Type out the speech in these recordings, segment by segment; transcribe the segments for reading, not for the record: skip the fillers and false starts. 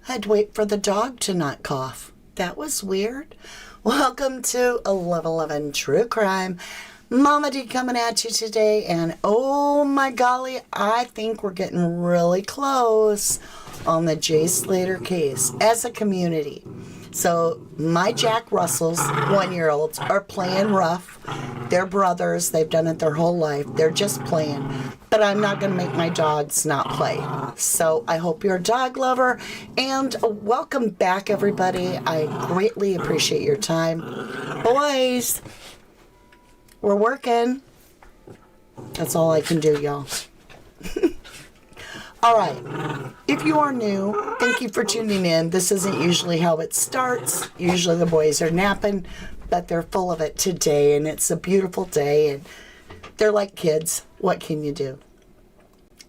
I'd wait for the dog to not cough. That was weird. Welcome to 1111 True Crime. Mama D coming at you today, and oh my golly, I think we're getting really close on the Jay Slater case as a community. So my Jack Russells, 1-year-olds, are playing rough. They're brothers. They've done it their whole life. They're just playing. But I'm not going to make my dogs not play. So I hope you're a dog lover. And welcome back, everybody. I greatly appreciate your time. Boys, we're working. That's all I can do, y'all. All right, if you are new, thank you for tuning in. This isn't usually how it starts. Usually the boys are napping, but they're full of it today, and it's a beautiful day, and they're like kids. What can you do?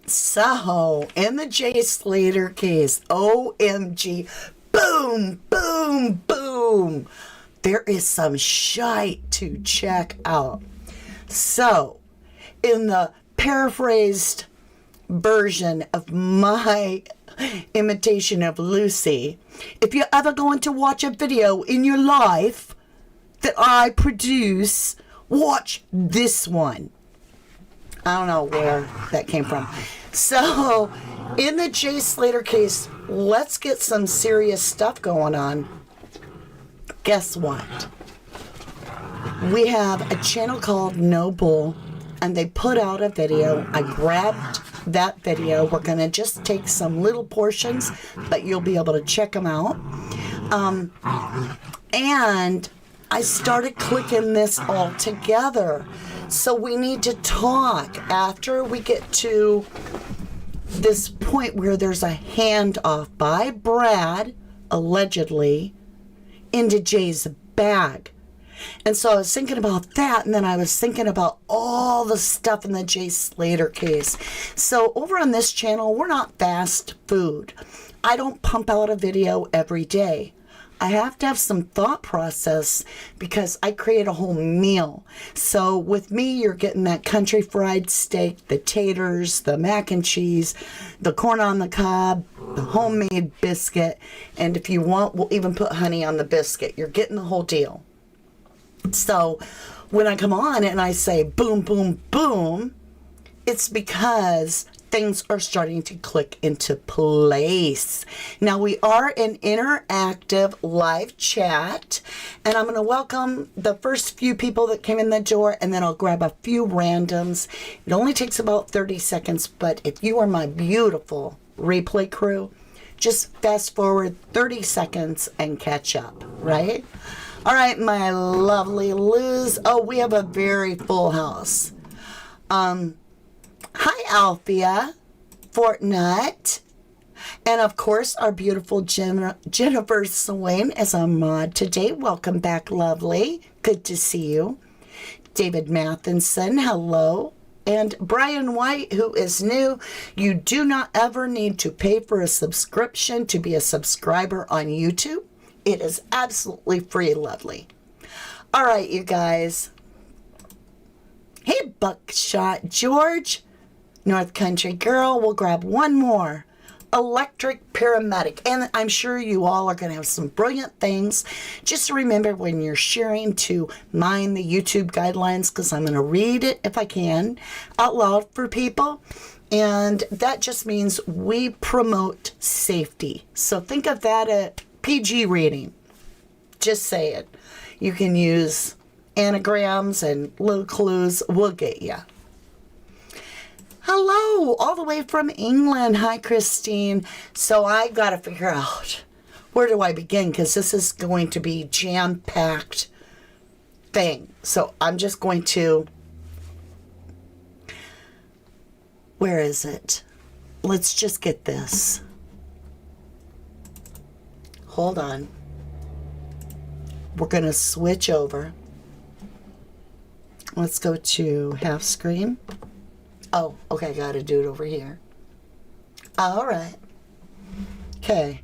So, in the Jay Slater case, OMG, boom, boom, boom, there is some shite to check out. So, in the paraphrased version of my imitation of Lucy, if you're ever going to watch a video in your life that I produce, watch this one. I don't know where that came from. So, in the Jay Slater case, let's get some serious stuff going on. Guess what? We have a channel called No Bull, and they put out a video. I grabbed that video. We're going to just take some little portions, but you'll be able to check them out. And I started clicking this all together. So we need to talk after we get to this point where there's a handoff by Brad, allegedly, into Jay's bag. And so I was thinking about that, and then I was thinking about all the stuff in the Jay Slater case. So over on this channel, we're not fast food. I don't pump out a video every day. I have to have some thought process because I create a whole meal. So with me, you're getting that country fried steak, the taters, the mac and cheese, the corn on the cob, the homemade biscuit, and if you want, we'll even put honey on the biscuit. You're getting the whole deal. So when I come on and I say boom, boom, boom, it's because things are starting to click into place. Now we are an interactive live chat, and I'm going to welcome the first few people that came in the door, and then I'll grab a few randoms. It only takes about 30 seconds, but if you are my beautiful replay crew, just fast forward 30 seconds and catch up, right? All right, my lovely Luz. Oh, we have a very full house. Hi, Althea, Fortnite, and of course, our beautiful Jennifer Swain as our mod today. Welcome back, lovely. Good to see you. David Matheson, hello. And Brian White, who is new. You do not ever need to pay for a subscription to be a subscriber on YouTube. It is absolutely free, lovely. All right, you guys. Hey, Buckshot George, North Country Girl. We'll grab one more. Electric Paramedic. And I'm sure you all are going to have some brilliant things. Just remember when you're sharing to mind the YouTube guidelines, because I'm going to read it, if I can, out loud for people. And that just means we promote safety. So think of that at PG reading. Just say it. You can use anagrams and little clues. We'll get you. Hello, all the way from England. Hi, Christine. So I got to figure out where do I begin, because this is going to be jam-packed thing. So I'm just going to, where is it? Let's just get this. Hold on. We're going to switch over. Let's go to half screen. Oh, okay, got to do it over here. All right. Okay.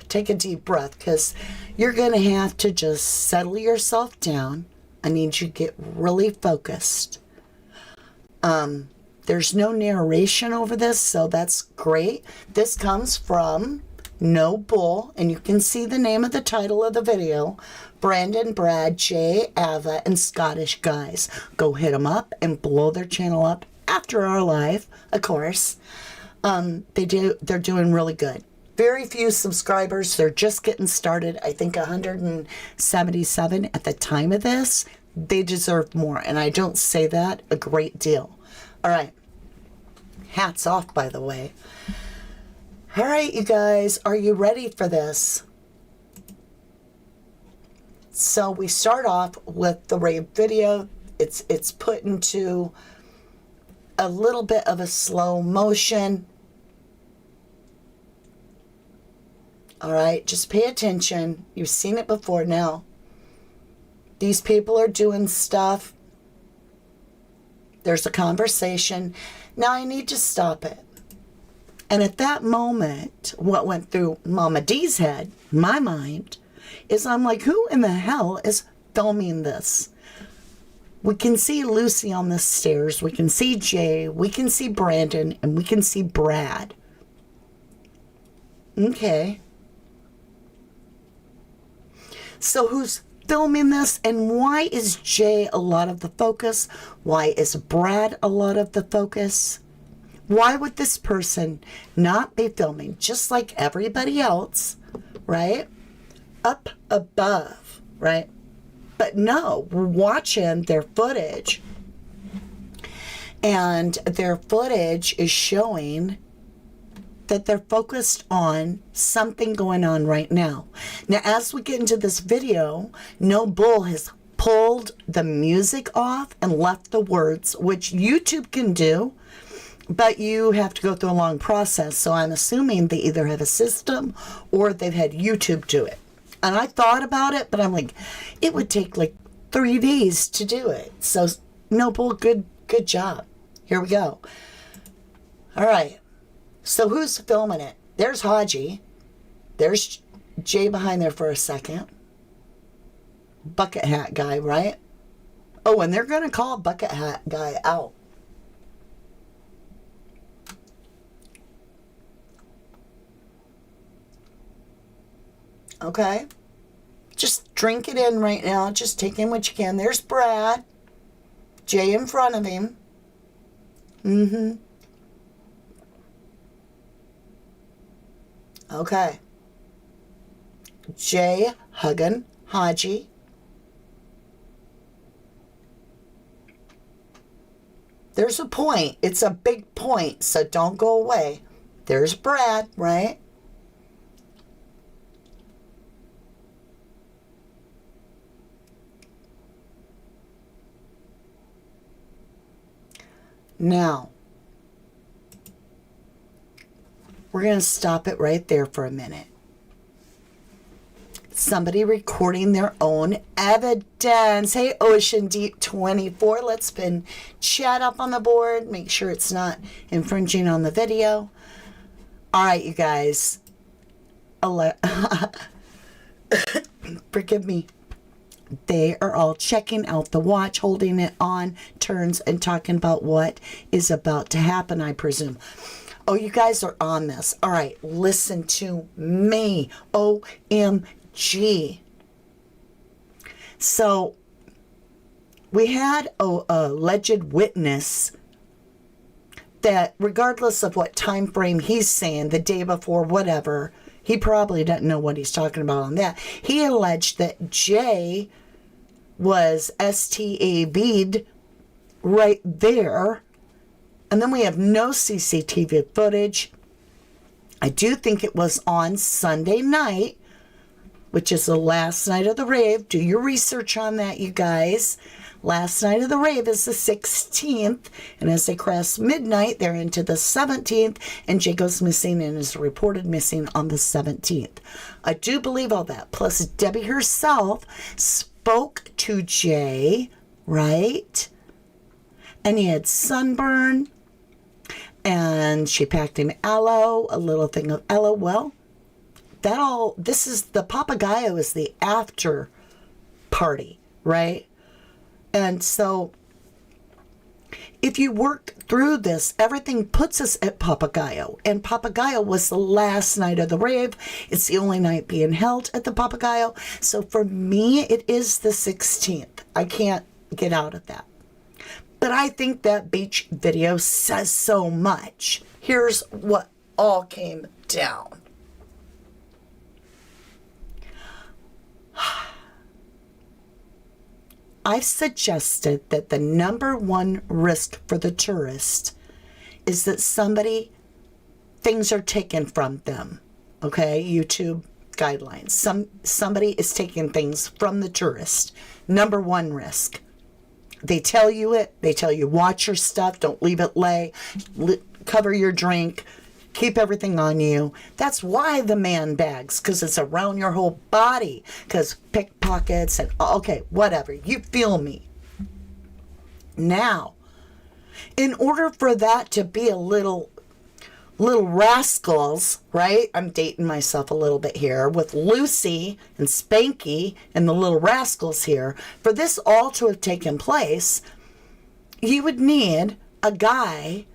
Take a deep breath, because you're going to have to just settle yourself down. I need you to get really focused. There's no narration over this, so that's great. This comes from No Bull, and you can see the name of the title of the video, Brandon, Brad, Jay, Ava, and Scottish Guys. Go hit them up and blow their channel up after our live, of course. They're doing really good. Very few subscribers. They're just getting started. I think 177 at the time of this. They deserve more, and I don't say that a great deal. All right. Hats off, by the way. All right, you guys, are you ready for this? So we start off with the rave video. It's put into a little bit of a slow motion. All right, just pay attention. You've seen it before now. These people are doing stuff. There's a conversation. Now I need to stop it. And at that moment, what went through Mama D's head, my mind, is I'm like, who in the hell is filming this? We can see Lucy on the stairs. We can see Jay. We can see Brandon. And we can see Brad. Okay. So who's filming this? And why is Jay a lot of the focus? Why is Brad a lot of the focus? Why would this person not be filming just like everybody else, right? Up above, right? But no, we're watching their footage. And their footage is showing that they're focused on something going on right now. Now, as we get into this video, No Bull has pulled the music off and left the words, which YouTube can do. But you have to go through a long process. So I'm assuming they either have a system or they've had YouTube do it. And I thought about it, but I'm like, it would take like 3 days to do it. So No Bull, good job. Here we go. All right. So who's filming it? There's Haji. There's Jay behind there for a second. Bucket hat guy, right? Oh, and they're going to call bucket hat guy out. Okay, just drink it in right now. Just take in what you can. There's Brad. Jay in front of him. Okay. Jay hugging Haji. There's a point. It's a big point, so don't go away. There's Brad, right? Now, we're going to stop it right there for a minute. Somebody recording their own evidence. Hey, Ocean Deep 24, let's pin chat up on the board. Make sure it's not infringing on the video. All right, you guys. Forgive me. They are all checking out the watch, holding it on, turns, and talking about what is about to happen, I presume. Oh, you guys are on this. All right, listen to me. OMG. So, we had a alleged witness that regardless of what time frame he's saying, the day before, whatever, he probably doesn't know what he's talking about on that. He alleged that Jay was STAV'd right there. And then we have no CCTV footage. I do think it was on Sunday night, which is the last night of the rave. Do your research on that, you guys. Last night of the rave is the 16th, and as they cross midnight, they're into the 17th, and Jay goes missing and is reported missing on the 17th. I do believe all that. Plus, Debbie herself spoke to Jay, right? And he had sunburn, and she packed him aloe, a little thing of aloe. Well, this is the Papagayo is the after party, right? And so if you work through this, everything puts us at Papagayo. And Papagayo was the last night of the rave. It's the only night being held at the Papagayo. So for me, it is the 16th. I can't get out of that. But I think that beach video says so much. Here's what all came down. I've suggested that the number one risk for the tourist is that things are taken from them. Okay, YouTube guidelines. Somebody is taking things from the tourist. Number one risk. They tell you it. They tell you watch your stuff. Don't leave it lay. Cover your drink. Keep everything on you. That's why the man bags, because it's around your whole body. Because pickpockets and, okay, whatever. You feel me. Now, in order for that to be a little rascals, right? I'm dating myself a little bit here with Lucy and Spanky and the little rascals here. For this all to have taken place, you would need a guy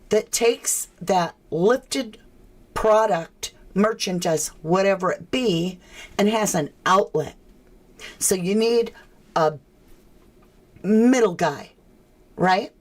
that takes that lifted product, merchandise, whatever it be, and has an outlet. So you need a middle guy, right?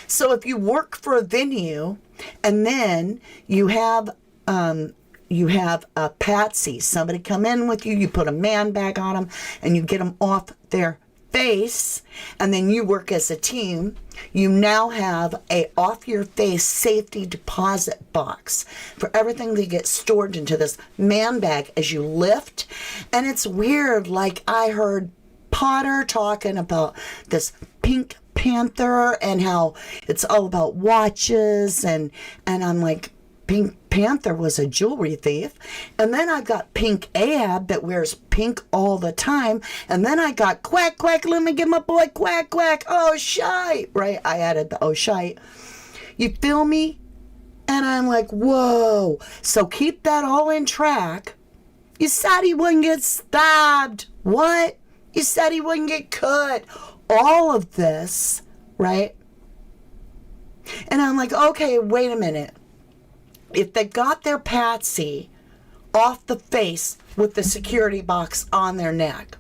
So if you work for a venue and then you have a patsy, somebody come in with you, you put a man bag on them and you get them off their face, and then you work as a team, you now have a off your face safety deposit box for everything that gets stored into this man bag as you lift. And it's weird, like I heard Potter talking about this Pink Panther and how it's all about watches, and I'm like, Pink Panther was a jewelry thief. And then I've got Pink Ahab that wears pink all the time. And then I got Quack Quack, let me get my boy Quack Quack, oh shite, right? I added the oh shite. You feel me? And I'm like, whoa. So keep that all in track. You said he wouldn't get stabbed. What? You said he wouldn't get cut. All of this, right? And I'm like, okay, wait a minute. If they got their patsy off the face with the security box on their neck,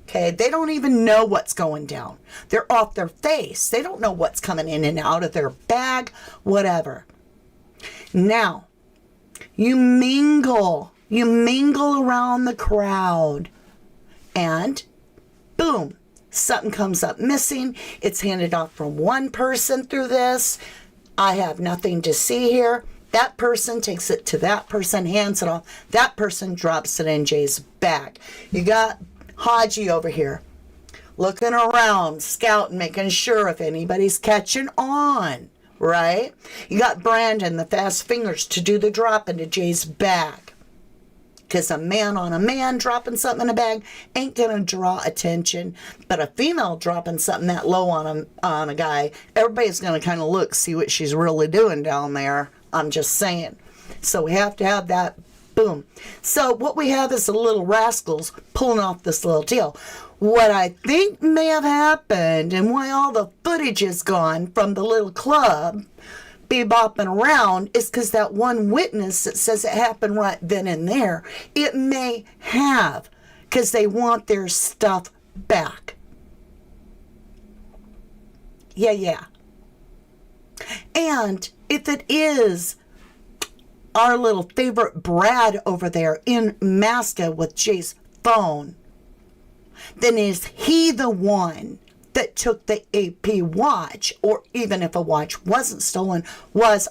okay, they don't even know what's going down. They're off their face. They don't know what's coming in and out of their bag, whatever. Now, you mingle around the crowd, and boom, something comes up missing. It's handed off from one person through this. I have nothing to see here. That person takes it to that person, hands it off. That person drops it in Jay's bag. You got Haji over here looking around, scouting, making sure if anybody's catching on, right? You got Brandon, the fast fingers, to do the drop into Jay's bag. Because a man on a man dropping something in a bag ain't going to draw attention. But a female dropping something that low on a guy, everybody's going to kind of look, see what she's really doing down there. I'm just saying. So we have to have that, boom. So what we have is the little rascals pulling off this little deal. What I think may have happened, and why all the footage is gone from the little club bebopping around, is because that one witness that says it happened right then and there, it may have, because they want their stuff back. Yeah. And if it is our little favorite Brad over there in Masca with Jay's phone, then is he the one that took the AP watch? Or even if a watch wasn't stolen,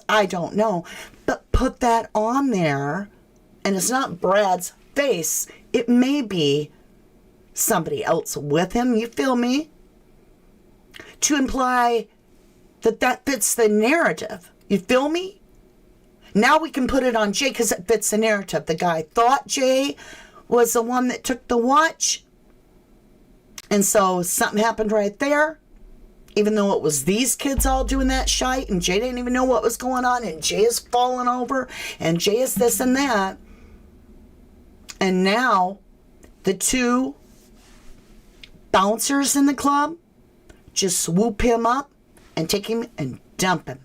I don't know, but put that on there, and it's not Brad's face. It may be somebody else with him, you feel me? To imply that fits the narrative. You feel me? Now we can put it on Jay because it fits the narrative. The guy thought Jay was the one that took the watch. And so something happened right there. Even though it was these kids all doing that shite, and Jay didn't even know what was going on, and Jay is falling over, and Jay is this and that. And now the two bouncers in the club just swoop him up and take him and dump him.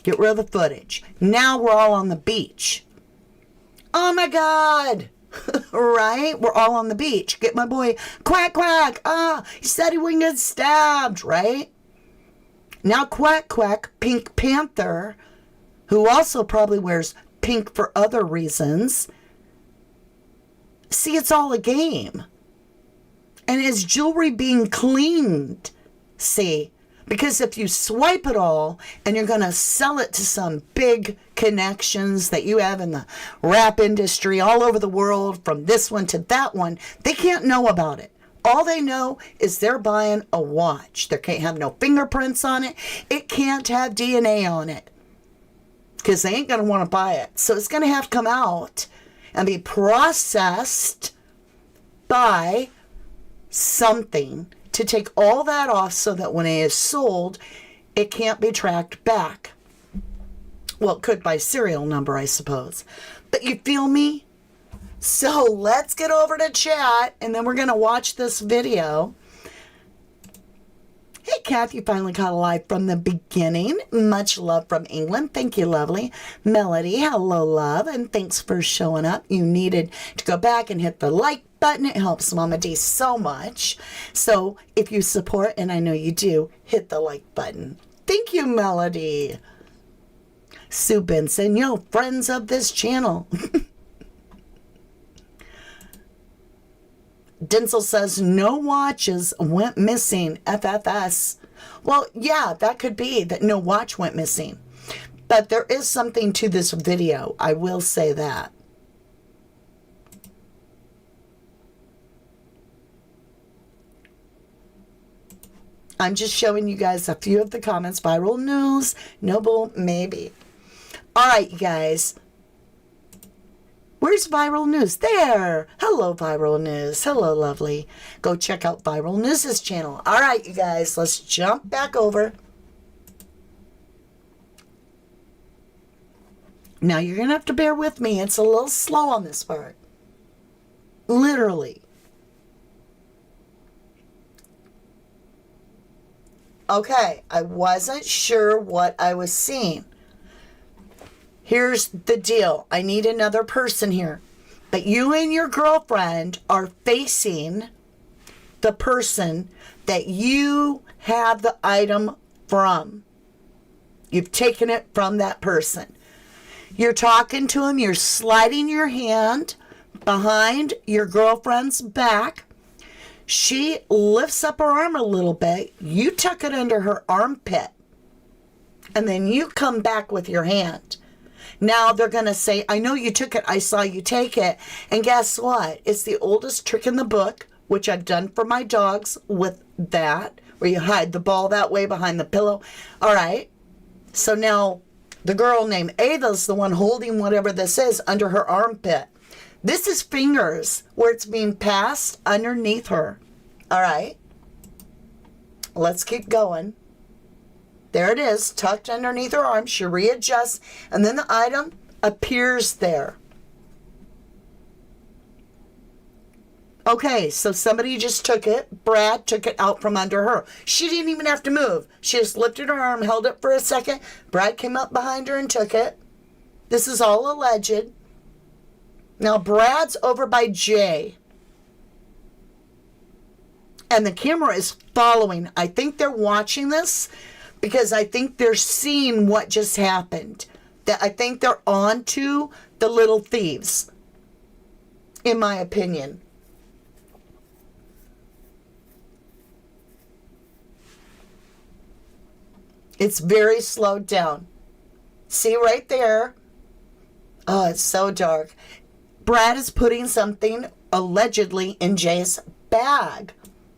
Get rid of the footage. Now we're all on the beach. Oh my God. Right? We're all on the beach. Get my boy, quack, quack. He said he wouldn't get stabbed, right? Now quack, quack, Pink Panther, who also probably wears pink for other reasons. See, it's all a game. And his jewelry being cleaned. See? Because if you swipe it all and you're going to sell it to some big connections that you have in the rap industry all over the world, from this one to that one, they can't know about it. All they know is they're buying a watch. There can't have no fingerprints on it. It can't have DNA on it. Because they ain't going to want to buy it. So it's going to have to come out and be processed by something to take all that off so that when it is sold, it can't be tracked back. Well, it could by serial number, I suppose. But you feel me? So let's get over to chat, and then we're going to watch this video. Hey, Kath, you finally caught alive from the beginning. Much love from England. Thank you, lovely. Melody, hello, love, and thanks for showing up. You needed to go back and hit the like button. It helps Mama D so much. So if you support, and I know you do, hit the like button. Thank you, Melody. Sue Benson, friends of this channel. Denzel says, no watches went missing, FFS. Well, yeah, that could be that no watch went missing. But there is something to this video. I will say that. I'm just showing you guys a few of the comments. Viral news, Noble, maybe. All right, you guys. Where's Viral News? There. Hello, Viral News. Hello, lovely. Go check out Viral News' channel. All right, you guys, let's jump back over. Now, you're going to have to bear with me. It's a little slow on this part. Literally. Okay, I wasn't sure what I was seeing. Here's the deal. I need another person here. But you and your girlfriend are facing the person that you have the item from. You've taken it from that person. You're talking to him. You're sliding your hand behind your girlfriend's back. She lifts up her arm a little bit. You tuck it under her armpit. And then you come back with your hand. Now they're going to say, I know you took it. I saw you take it. And guess what? It's the oldest trick in the book, which I've done for my dogs with that, where you hide the ball that way behind the pillow. All right. So now the girl named Ava's the one holding whatever this is under her armpit. This is fingers where it's being passed underneath her. All right. Let's keep going. There it is, tucked underneath her arm. She readjusts, and then the item appears there. Okay, so somebody just took it. Brad took it out from under her. She didn't even have to move. She just lifted her arm, held it for a second. Brad came up behind her and took it. This is all alleged. Now, Brad's over by Jay. And the camera is following. I think they're watching this because I think they're seeing what just happened. That I think they're on to the little thieves, in my opinion. It's very slowed down. See right there? Oh, it's so dark. Brad is putting something allegedly in Jay's bag.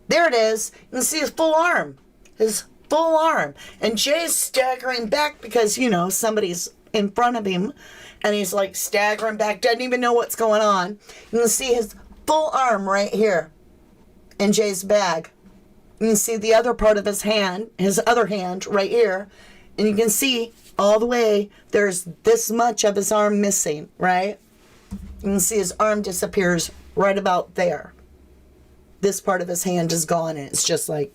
There it is. You can see his full arm. His full arm. And Jay's staggering back because, somebody's in front of him. And he's like staggering back. Doesn't even know what's going on. You can see his full arm right here in Jay's bag. You can see the other part of his hand, his other hand right here. And you can see all the way there's this much of his arm missing, right? You can see his arm disappears right about there. This part of his hand is gone, and it's just like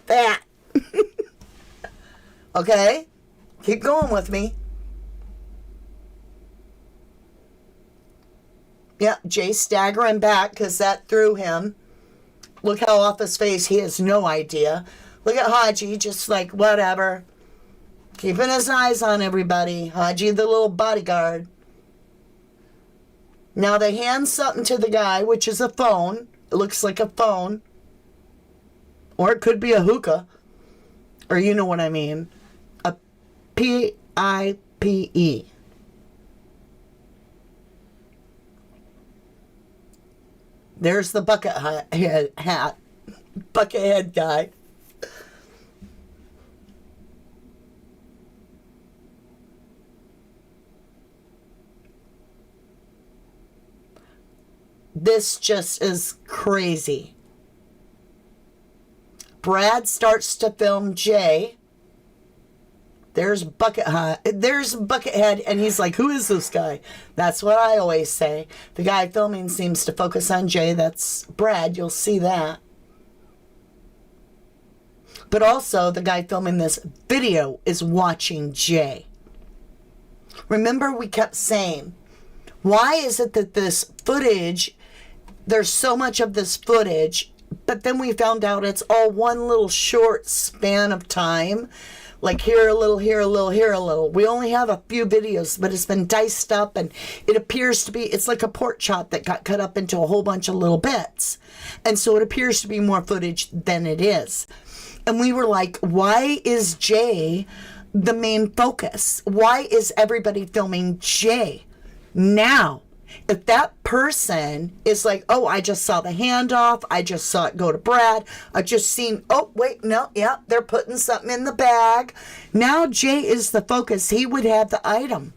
that. Okay? Keep going with me. Yeah, Jay staggering back because that threw him. Look how off his face, he has no idea. Look at Haji, just like, whatever. Keeping his eyes on everybody. Haji, the little bodyguard. Now they hand something to the guy, which is a phone. It looks like a phone. Or it could be a hookah. Or you know what I mean. A PIPE. There's the bucket hat. Bucket head guy. This just is crazy. Brad starts to film Jay. There's Buckethead, and he's like, who is this guy? That's what I always say. The guy filming seems to focus on Jay. That's Brad. You'll see that. But also, the guy filming this video is watching Jay. Remember, we kept saying, why is it that this footage, there's so much of this footage, but then we found out it's all one little short span of time. Like here a little, here a little, here a little. We only have a few videos, but it's been diced up, and it appears to be, it's like a pork chop that got cut up into a whole bunch of little bits. And so it appears to be more footage than it is. And we were like, why is Jay the main focus? Why is everybody filming Jay? Now, if that person is like, oh, I just saw the handoff, I just saw it go to Brad, I just seen, oh, wait, no, yeah, they're putting something in the bag. Now Jay is the focus. He would have the item.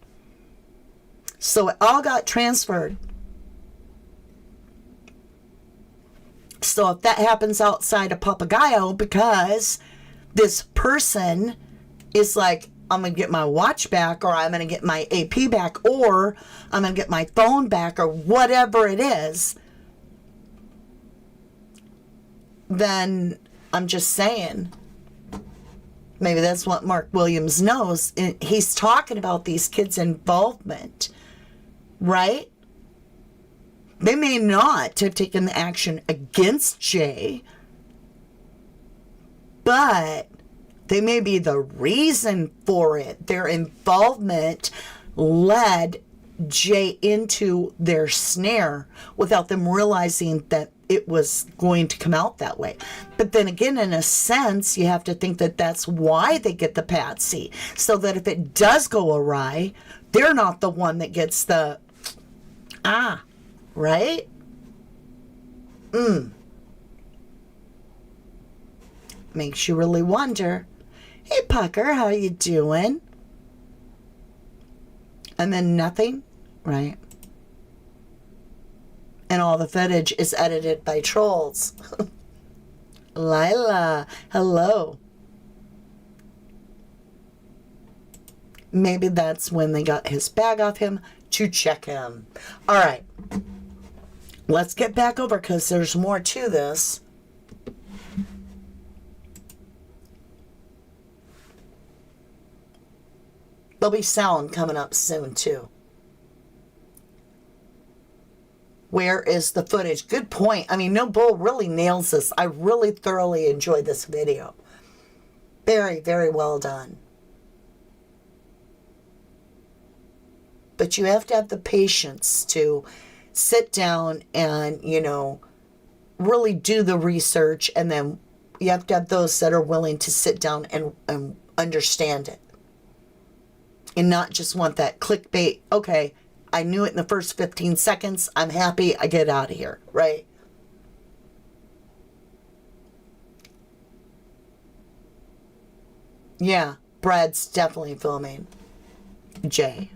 So it all got transferred. So if that happens outside of Papagayo, because this person is like, I'm going to get my watch back, or I'm going to get my AP back, or I'm going to get my phone back, or whatever it is, then I'm just saying, maybe that's what Mark Williams knows. He's talking about these kids' involvement, right? They may not have taken the action against Jay, but they may be the reason for it. Their involvement led Jay into their snare without them realizing that it was going to come out that way. But then again, in a sense, you have to think that that's why they get the patsy. So that if it does go awry, they're not the one that gets the, right? Makes you really wonder. Hey, Pucker, how you doing? And then nothing, right? And all the footage is edited by trolls. Lila, hello. Maybe that's when they got his bag off him to check him. All right. Let's get back over because there's more to this. There'll be sound coming up soon, too. Where is the footage? Good point. I mean, No Bull really nails this. I really thoroughly enjoyed this video. Very, very well done. But you have to have the patience to sit down and, you know, really do the research. And then you have to have those that are willing to sit down and understand it. And not just want that clickbait. Okay, I knew it in the first 15 seconds. I'm happy. I get out of here, right? Yeah, Brad's definitely filming Jay.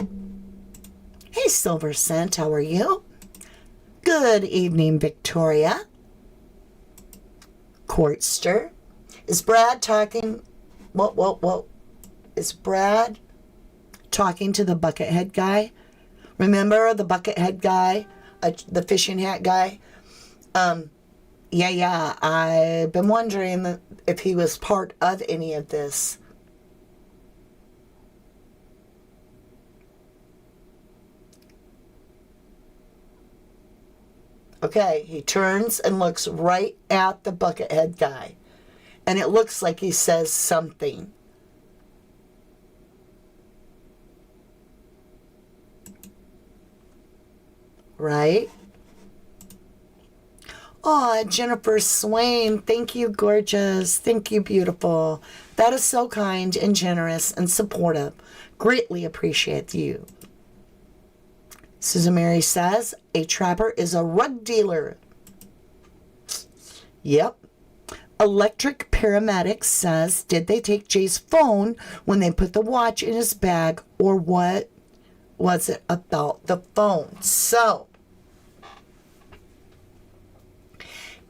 Hey, Silver Cent, how are you? Good evening, Victoria. Courtster. Is Brad talking? What? Is Brad talking to the Buckethead guy? Remember the Buckethead guy? The fishing hat guy? Yeah. I've been wondering if he was part of any of this. Okay, he turns and looks right at the Buckethead guy. And it looks like he says something. Right? Oh, Jennifer Swain, thank you, gorgeous. Thank you, beautiful. That is so kind and generous and supportive. Greatly appreciate you. Susan Mary says, a trapper is a rug dealer. Yep. Electric Paramedic says, did they take Jay's phone when they put the watch in his bag, or what was it about the phone? So,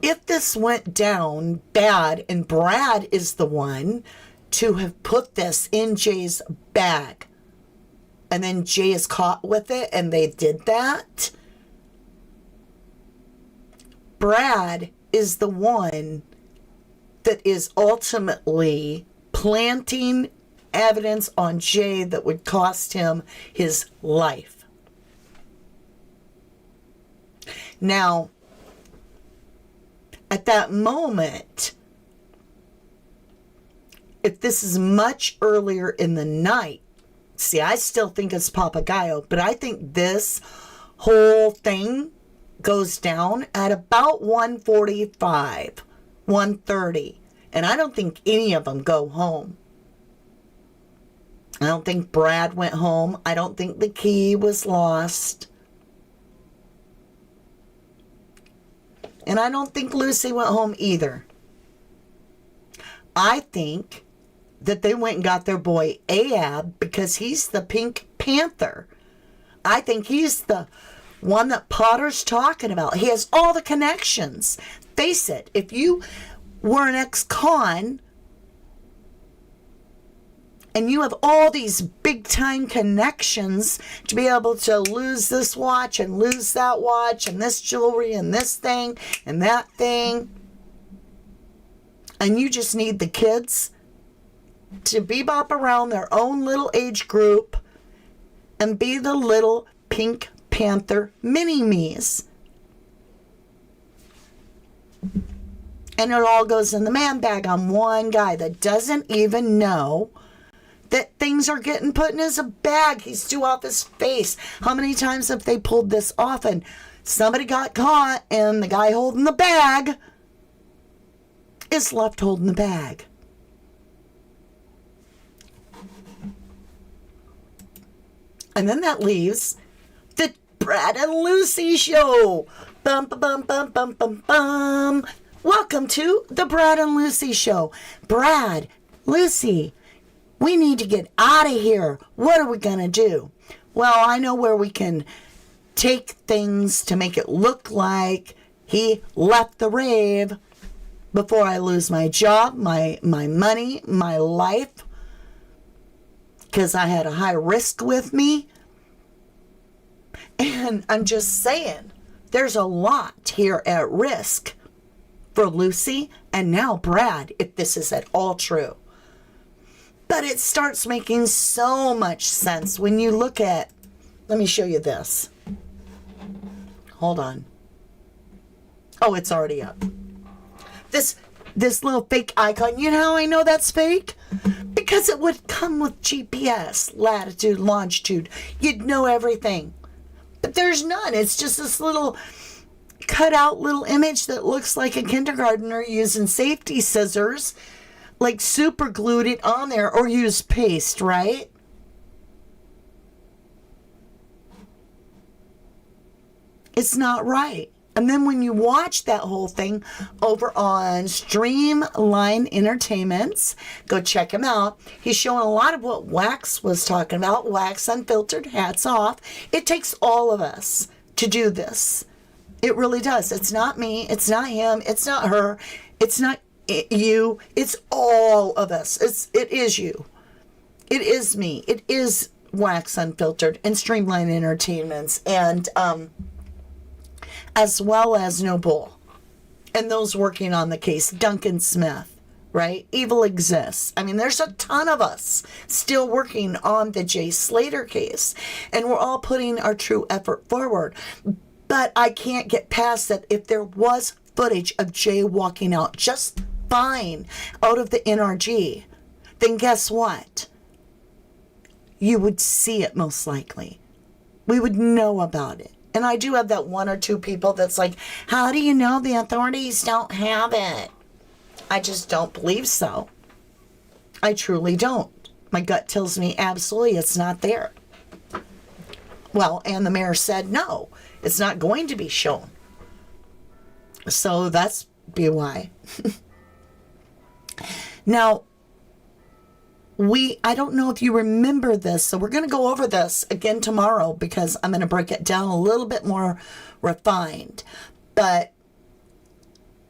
if this went down bad and Brad is the one to have put this in Jay's bag, and then Jay is caught with it and they did that, Brad is the one that is ultimately planting evidence on Jay that would cost him his life. Now, at that moment, if this is much earlier in the night, see, I still think it's Papagayo, but I think this whole thing goes down at about 1:45, 1:30, and I don't think any of them go home. I don't think Brad went home. I don't think the key was lost. And I don't think Lucy went home either. I think that they went and got their boy Ahab because he's the Pink Panther. I think he's the one that Potter's talking about. He has all the connections. Face it, if you were an ex-con and you have all these big-time connections to be able to lose this watch and lose that watch and this jewelry and this thing and that thing, and you just need the kids to bebop around their own little age group and be the little Pink Panther mini-me's. And it all goes in the man bag on one guy that doesn't even know that things are getting put in his bag. He's too off his face. How many times have they pulled this off and somebody got caught and the guy holding the bag is left holding the bag? And then that leaves the Brad and Lucy show. Bum, bum, bum, bum, bum, bum, bum. Welcome to the Brad and Lucy show. Brad, Lucy, we need to get out of here. What are we going to do? Well, I know where we can take things to make it look like he left the rave before I lose my job, my money, my life, because I had a high risk with me. And I'm just saying, there's a lot here at risk for Lucy and now Brad, if this is at all true. But it starts making so much sense when you look at, let me show you this. Hold on. Oh, it's already up. This little fake icon, you know how I know that's fake? Because it would come with GPS, latitude, longitude. You'd know everything. But there's none. It's just this little cut out little image that looks like a kindergartner using safety scissors, like super glued it on there, or use paste, right? It's not right. And then when you watch that whole thing over on Streamline Entertainments, go check him out. He's showing a lot of what Wax was talking about. Wax Unfiltered, hats off. It takes all of us to do this. It really does. It's not me. It's not him. It's not her. It's not you. It's all of us. It is you. It is me. It is Wax Unfiltered and Streamline Entertainments, and as well as No Bull and those working on the case, Duncan Smith, right? Evil Exists. I mean, there's a ton of us still working on the Jay Slater case, and we're all putting our true effort forward. But I can't get past that. If there was footage of Jay walking out just fine out of the NRG, then guess what? You would see it most likely. We would know about it. And I do have that one or two people that's like, how do you know the authorities don't have it? I just don't believe so. I truly don't. My gut tells me absolutely it's not there. Well, and the mayor said no, it's not going to be shown. So that's why. Now, I don't know if you remember this, so we're going to go over this again tomorrow because I'm going to break it down a little bit more refined. But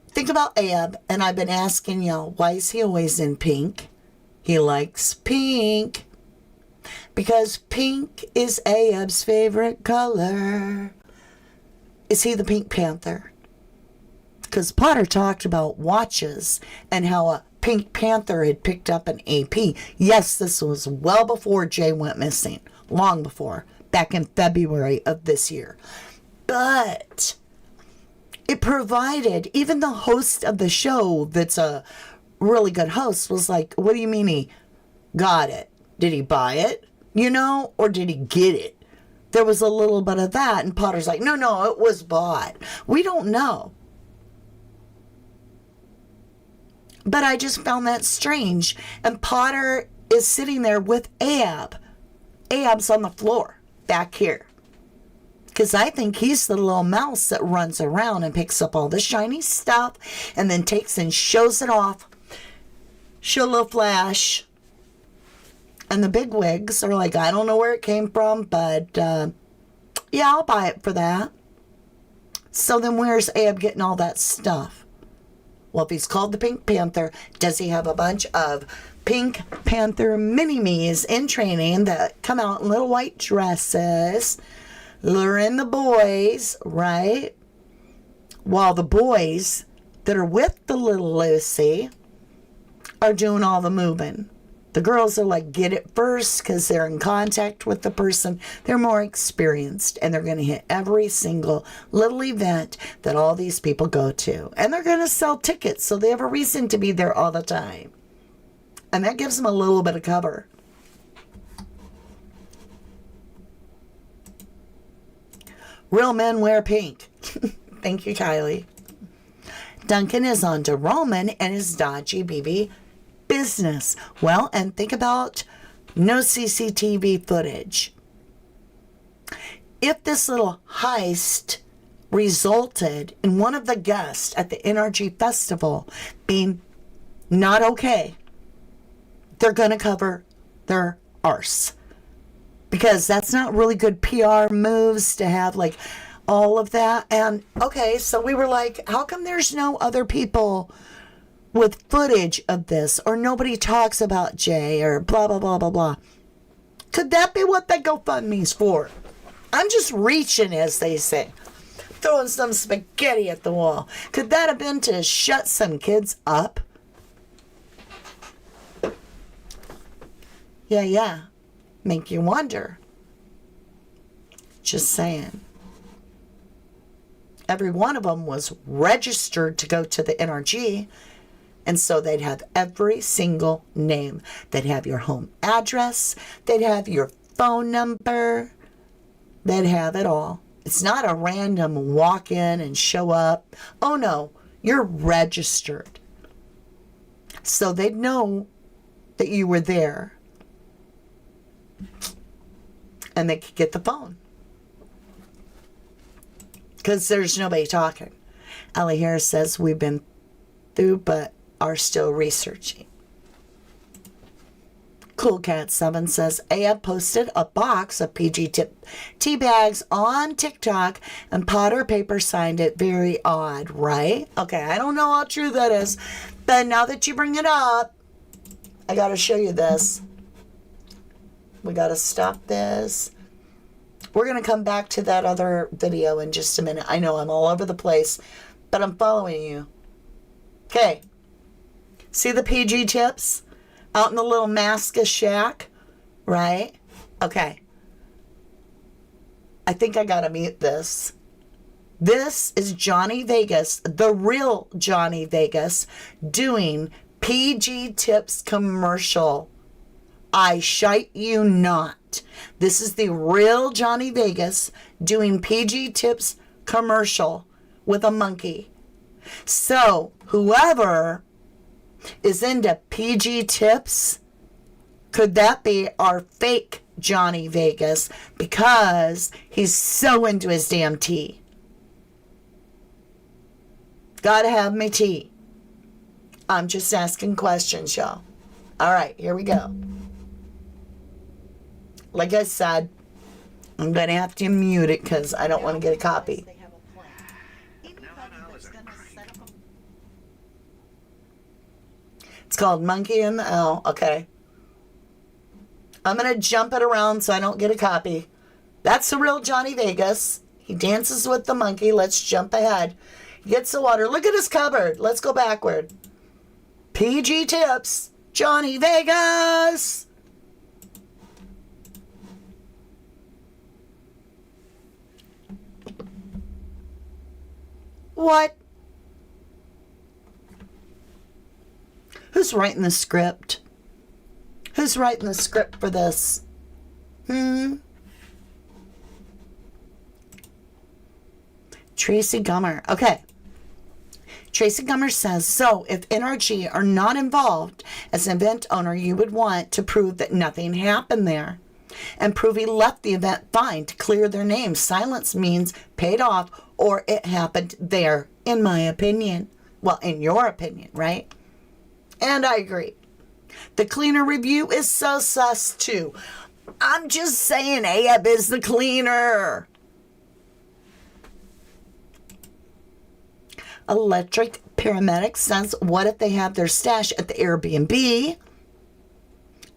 think about Ab, and I've been asking y'all, why is he always in pink? He likes pink because pink is Ab's favorite color. Is he the Pink Panther? Because Potter talked about watches and how a Pink Panther had picked up an AP. Yes, this was well before Jay went missing. Long before. Back in February of this year. But it provided, even the host of the show that's a really good host was like, what do you mean he got it? Did he buy it? You know? Or did he get it? There was a little bit of that. And Potter's like, no, it was bought. We don't know. But I just found that strange. And Potter is sitting there with Ab. Ab's on the floor back here. Because I think he's the little mouse that runs around and picks up all the shiny stuff and then takes and shows it off. Show a little flash. And the big wigs are like, I don't know where it came from, but yeah, I'll buy it for that. So then where's Ab getting all that stuff? Well, if he's called the Pink Panther, does he have a bunch of Pink Panther mini-me's in training that come out in little white dresses, luring the boys, right? While the boys that are with the little Lucy are doing all the moving. The girls are like, get it first because they're in contact with the person. They're more experienced and they're going to hit every single little event that all these people go to. And they're going to sell tickets so they have a reason to be there all the time. And that gives them a little bit of cover. Real men wear pink. Thank you, Kylie. Duncan is on to Roman and his dodgy BB business. Well, and think about no CCTV footage. If this little heist resulted in one of the guests at the NRG festival being not okay, they're going to cover their arse. Because that's not really good PR moves to have like all of that. And okay, so we were like, how come there's no other people with footage of this, or nobody talks about Jay, or blah, blah, blah, blah, blah? Could that be what that GoFundMe's for? I'm just reaching, as they say. Throwing some spaghetti at the wall. Could that have been to shut some kids up? Yeah. Make you wonder. Just saying. Every one of them was registered to go to the NRG. And so they'd have every single name. They'd have your home address. They'd have your phone number. They'd have it all. It's not a random walk in and show up. Oh no, you're registered. So they'd know that you were there. And they could get the phone. Because there's nobody talking. Allie Harris says we've been through but are still researching. Cool Cat 7 says Ab posted a box of PG tea bags on TikTok and Potter Paper signed it. Very odd, right? Okay, I don't know how true that is, but now that you bring it up, I gotta show you this. We gotta stop this. We're gonna come back to that other video in just a minute. I know I'm all over the place, but I'm following you. Okay. See the PG tips out in the little Masca shack, right? Okay. I think I gotta mute this. This is Johnny Vegas, the real Johnny Vegas, doing PG Tips commercial. I shite you not. This is the real Johnny Vegas doing PG Tips commercial with a monkey. So whoever is into PG Tips, could that be our fake Johnny Vegas because he's so into his damn tea? Gotta have me tea. I'm just asking questions, y'all. All right, here we go. Like I said, I'm going to have to mute it because I don't want to get a copy. It's called Monkey and the Owl. Okay. I'm going to jump it around so I don't get a copy. That's the real Johnny Vegas. He dances with the monkey. Let's jump ahead. He gets the water. Look at his cupboard. Let's go backward. PG Tips. Johnny Vegas. What? Who's writing the script? Who's writing the script for this? Tracy Gummer. Okay. Tracy Gummer says, so if NRG are not involved, as an event owner, you would want to prove that nothing happened there and prove he left the event fine to clear their name. Silence means paid off or it happened there, in my opinion. Well, in your opinion, right? And I agree. The cleaner review is so sus too. I'm just saying Ahab is the cleaner. Electric paramedic says, what if they have their stash at the Airbnb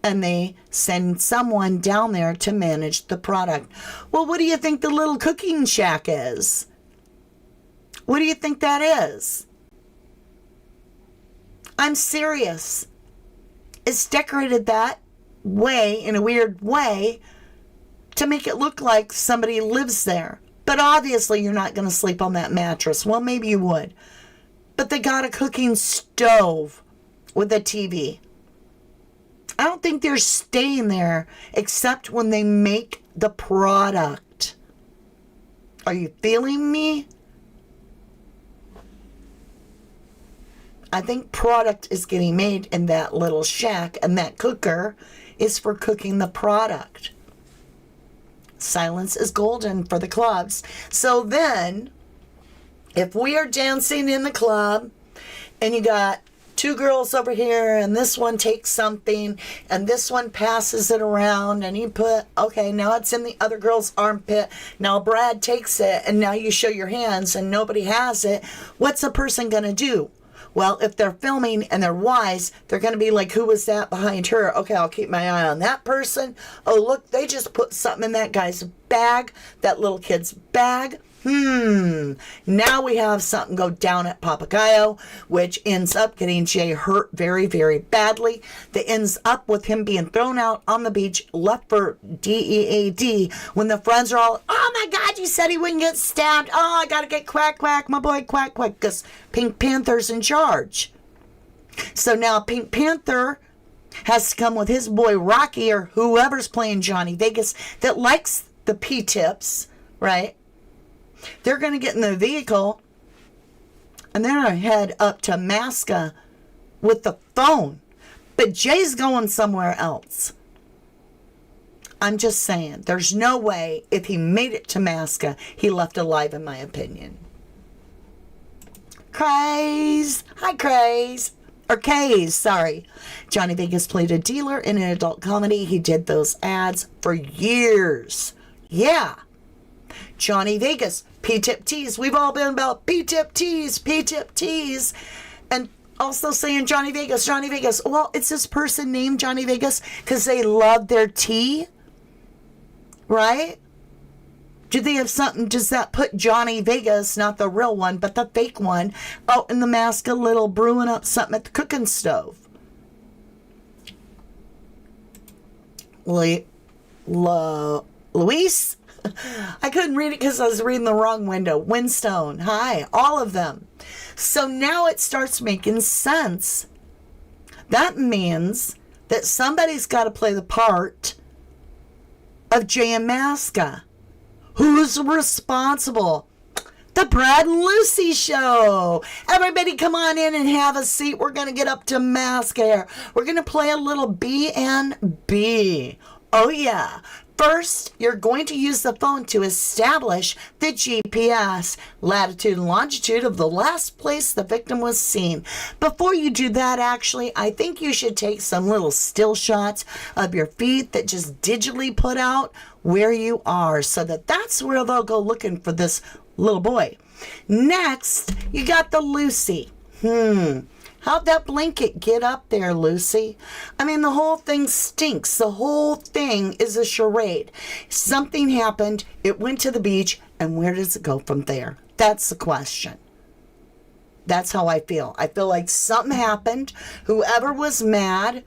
and they send someone down there to manage the product? Well, what do you think the little cooking shack is? What do you think that is? I'm serious. It's decorated that way, in a weird way, to make it look like somebody lives there. But obviously you're not going to sleep on that mattress. Well, maybe you would. But they got a cooking stove with a TV. I don't think they're staying there except when they make the product. Are you feeling me? I think product is getting made in that little shack, and that cooker is for cooking the product. Silence is golden for the clubs. So then, if we are dancing in the club, and you got two girls over here, and this one takes something, and this one passes it around, and you put, okay, now it's in the other girl's armpit. Now Brad takes it, and now you show your hands, and nobody has it. What's a person going to do? Well, if they're filming and they're wise, they're going to be like, who was that behind her? Okay, I'll keep my eye on that person. Oh, look, they just put something in that guy's bag, that little kid's bag. Now we have something go down at Papagayo, which ends up getting Jay hurt very, very badly. That ends up with him being thrown out on the beach, left for DEAD, when the friends are all, oh my God, you said he wouldn't get stabbed. Oh, I gotta get Quack Quack, my boy Quack Quack, because Pink Panther's in charge. So now Pink Panther has to come with his boy Rocky, or whoever's playing Johnny Vegas, that likes the P-tips, right? They're going to get in the vehicle and they're going to head up to Masca with the phone. But Jay's going somewhere else. I'm just saying, there's no way if he made it to Masca, he left alive, in my opinion. Craze. Hi, Craze. Or Kays, sorry. Johnny Vegas played a dealer in an adult comedy. He did those ads for years. Yeah. Johnny Vegas, P-tip tees. We've all been about P-tip tees, P-tip tees. And also saying Johnny Vegas, Johnny Vegas. Well, it's this person named Johnny Vegas because they love their tea, right? Do they have something, does that put Johnny Vegas, not the real one, but the fake one, out in the mask a little brewing up something at the cooking stove? Luis? I couldn't read it because I was reading the wrong window. Windstone. Hi. All of them. So now it starts making sense. That means that somebody's got to play the part of Jay and Masca. Who's responsible? The Brad and Lucy Show. Everybody come on in and have a seat. We're going to get up to Masca here. We're going to play a little B&B. Oh, yeah. First, you're going to use the phone to establish the GPS, latitude and longitude of the last place the victim was seen. Before you do that, actually, I think you should take some little still shots of your feet that just digitally put out where you are, so that's where they'll go looking for this little boy. Next, you got the Lucy. How'd that blanket get up there, Lucy? I mean, the whole thing stinks. The whole thing is a charade. Something happened, it went to the beach, and where does it go from there? That's the question. That's how I feel. I feel like something happened. Whoever was mad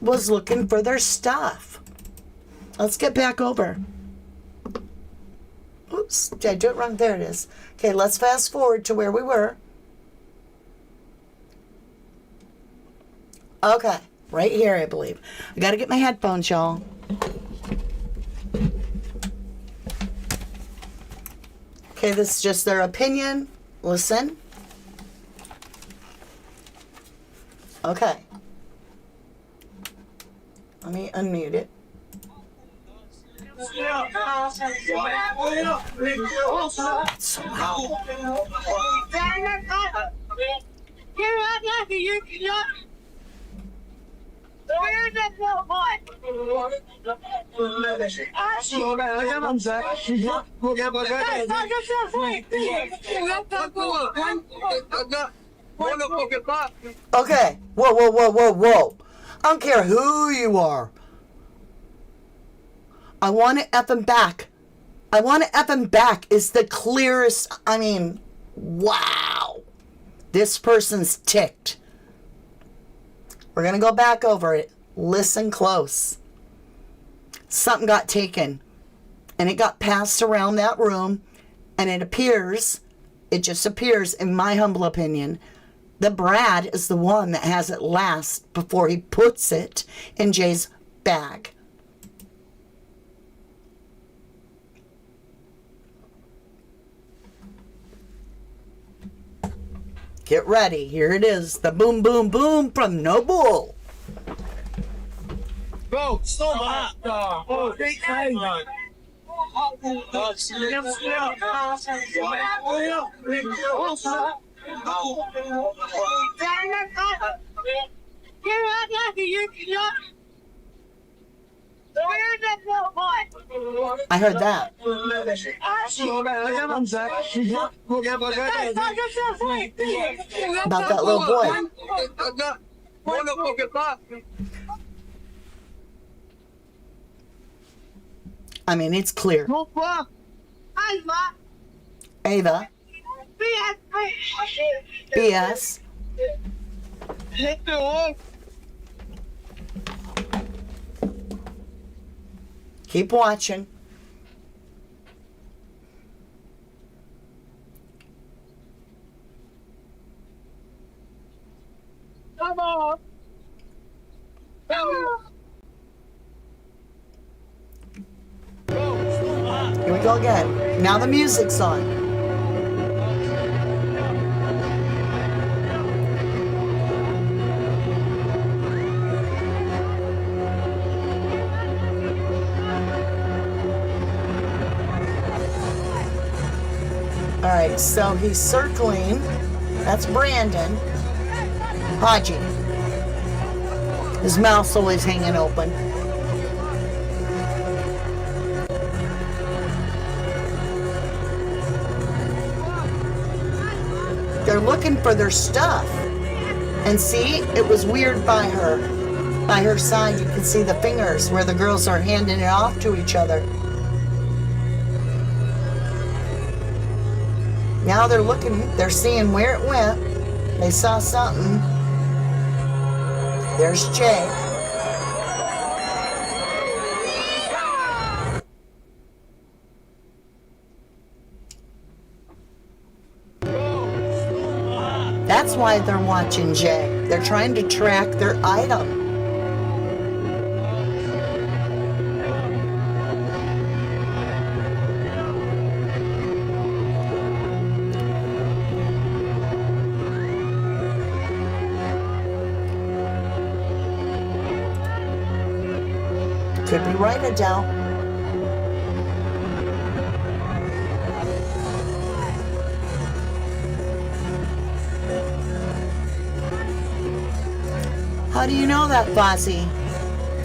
was looking for their stuff. Let's get back over. Oops, did I do it wrong? There it is. Okay, let's fast forward to where we were. Okay, right here, I believe. I got to get my headphones, y'all. Okay, this is just their opinion. Listen. Okay. Let me unmute it. It's so loud. Where's that little boy? Okay. Whoa. I don't care who you are. I want it effing back. I want it effing back is the clearest. I mean, wow. This person's ticked. We're going to go back over it. Listen close. Something got taken. And it got passed around that room. And it just appears, in my humble opinion, that Brad is the one that has it last before he puts it in Jay's bag. Get ready. Here it is. The boom, boom, boom from Noble. Bro, so hot. Oh, great time. Where's that little boy? I heard that. About that little boy. I mean, it's clear. Ava. BS. Keep watching. Come on. Here we go again. Now the music's on. All right, so he's circling. That's Brandon. Haji. His mouth's always hanging open. They're looking for their stuff. And see, it was weird by her side. You can see the fingers where the girls are handing it off to each other. Now they're looking, they're seeing where it went. They saw something. There's Jay. That's why they're watching Jay. They're trying to track their item. Could be right, Adele. How do you know that, Fozzie?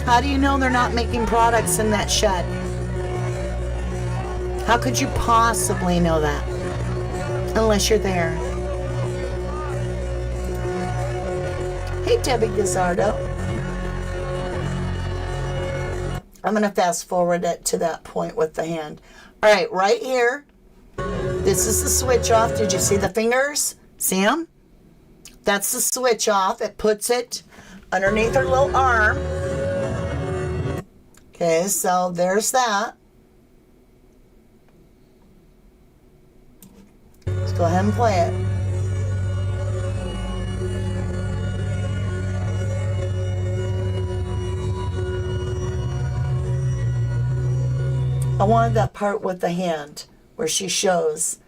How do you know they're not making products in that shed? How could you possibly know that? Unless you're there. Hey, Debbie Gazzardo. I'm going to fast forward it to that point with the hand. All right, right here. This is the switch off. Did you see the fingers? See them? That's the switch off. It puts it underneath her little arm. Okay, so there's that. Let's go ahead and play it. I wanted that part with the hand where she shows.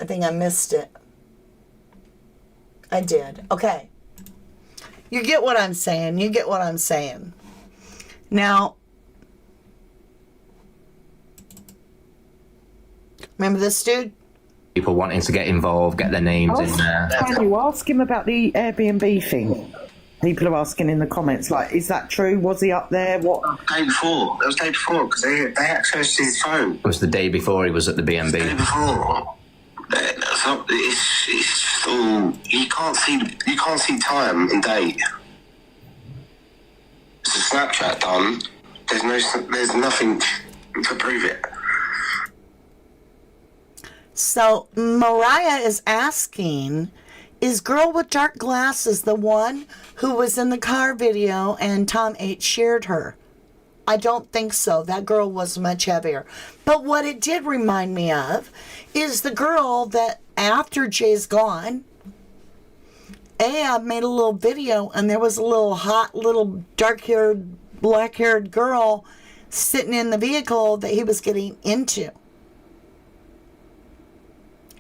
I think I missed it. I did. Okay. You get what I'm saying. You get what I'm saying. Now, remember this dude? People wanting to get involved, get their names in there. Can you ask him about the Airbnb thing? People are asking in the comments, like, is that true? Was he up there? What? Day before. It was day before because they accessed his phone. It was the day before he was at the B&B. Day before. It's all you can't see time and date. It's a Snapchat done. There's nothing to prove it. So Mariah is asking, is girl with dark glasses the one who was in the car video and Tom H shared her? I don't think so. That girl was much heavier. But what it did remind me of is the girl that after Jay's gone, Ab made a little video and there was a little hot, little dark-haired, black-haired girl sitting in the vehicle that he was getting into.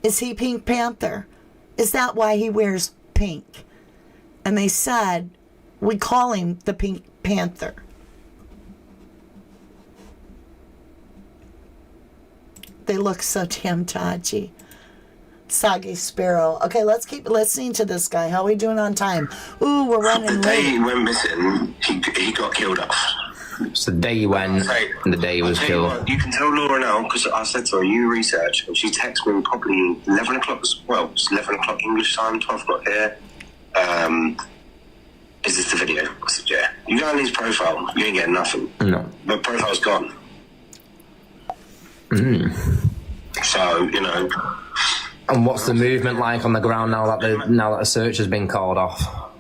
Is he Pink Panther? Is that why he wears pink? And they said, we call him the Pink Panther. They look so damn dodgy. Soggy Sparrow. Okay, let's keep listening to this guy. How are we doing on time? Ooh, we're running The day late. he went missing, he got killed off. It's the day he went and the day he was I'll tell you killed. what, you can tell Laura now because I said to her, you research, and she texted me probably 11 o'clock. Well, it's 11 o'clock English time, 12 o'clock here. Is this the video? I said, yeah. You go on his profile, you ain't getting nothing. No. The profile's gone. So, you know. And what's the movement like on the ground now that the search has been called off?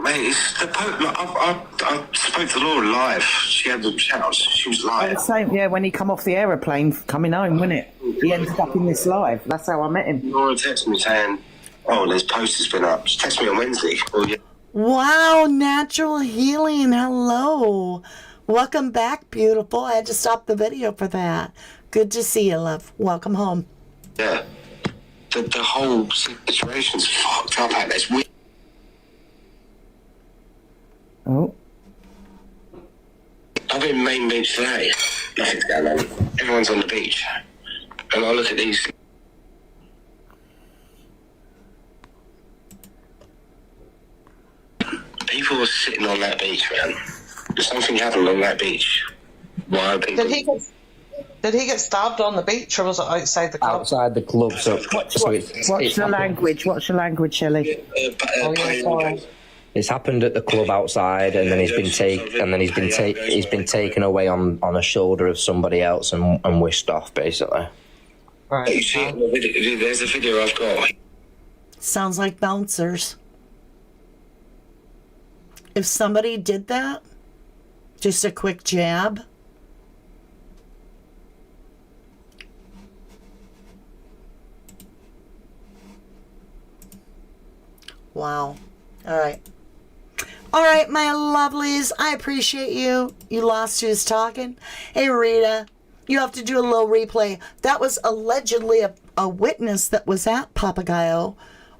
Mate, it's the I spoke to Laura live. She had the shouts. She was live. The same, yeah, when he come off the aeroplane coming home, wasn't it? He ended up in this live. That's how I met him. Laura texted me saying, oh, this post has been up. She texted me on Wednesday. Oh, yeah. Wow, natural healing. Hello. Welcome back, beautiful. I had to stop the video for that. Good to see you, love. Welcome home. Yeah. The whole situation's fucked up out there. It's weird. Oh. I've been in Main Beach today. Nothing's going on. Everyone's on the beach. And I look at these. People are sitting on that beach, man. There's something happened on that beach. Why are people... Did he get stabbed on the beach, or was it outside the club? Outside the club. So Watch the language. Watch the language, Shelley. It's happened at the club outside, and then he's been taken away on a shoulder of somebody else and whisked off, basically. Right. You see it in the video. There's a video I've got. Sounds like bouncers. If somebody did that, just a quick jab. Wow. All right. All right, my lovelies. I appreciate you. You lost who's talking. Hey, Rita, you have to do a little replay. That was allegedly a witness that was at Papagayo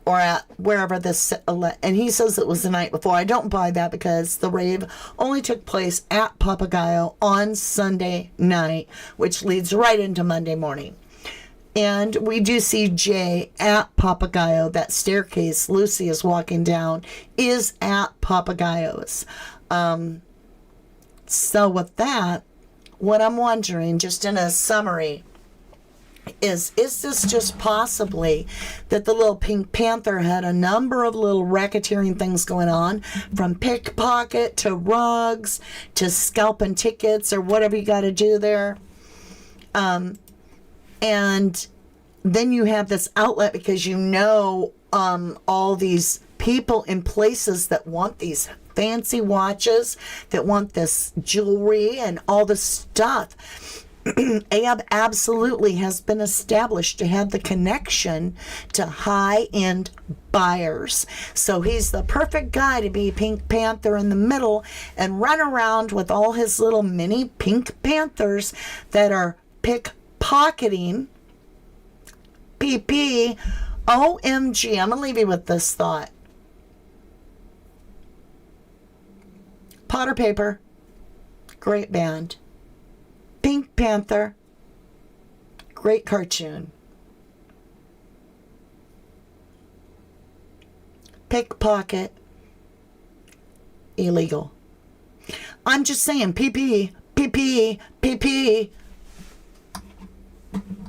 or at wherever this, and he says it was the night before. I don't buy that because the rave only took place at Papagayo on Sunday night, which leads right into Monday morning. And we do see Jay at Papagayo. That staircase Lucy is walking down is at Papagayo's. So with that, what I'm wondering, just in a summary, is this just possibly that the little Pink Panther had a number of little racketeering things going on, from pickpocket to rugs to scalping tickets or whatever you got to do there? And then you have this outlet because all these people in places that want these fancy watches, that want this jewelry and all this stuff. Ab absolutely has been established to have the connection to high-end buyers. So he's the perfect guy to be Pink Panther in the middle and run around with all his little mini Pink Panthers that are pickpocketing. PP. OMG. I'm going to leave you with this thought. Potter Paper. Great band. Pink Panther. Great cartoon. Pickpocket. Illegal. I'm just saying, PP.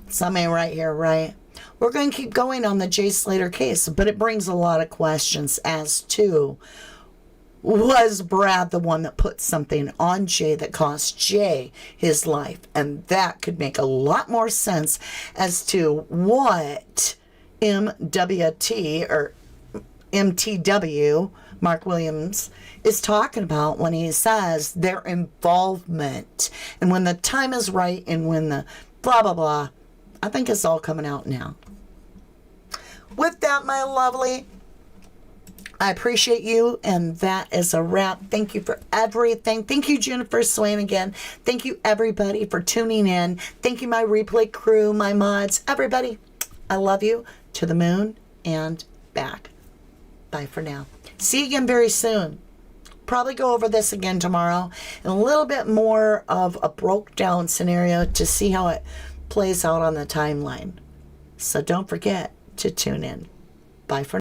Something right here, right? We're going to keep going on the Jay Slater case, but it brings a lot of questions as to, was Brad the one that put something on Jay that cost Jay his life? And that could make a lot more sense as to what MWT or MTW, Mark Williams, is talking about when he says their involvement. And when the time is right and when the blah, blah, blah, I think it's all coming out now. With that, my lovely, I appreciate you, and that is a wrap. Thank you for everything. Thank you, Jennifer Swain, again. Thank you, everybody, for tuning in. Thank you, my replay crew, my mods, everybody. I love you to the moon and back. Bye for now. See you again very soon. Probably go over this again tomorrow and a little bit more of a broke down scenario to see how it plays out on the timeline. So don't forget to tune in. Bye for now.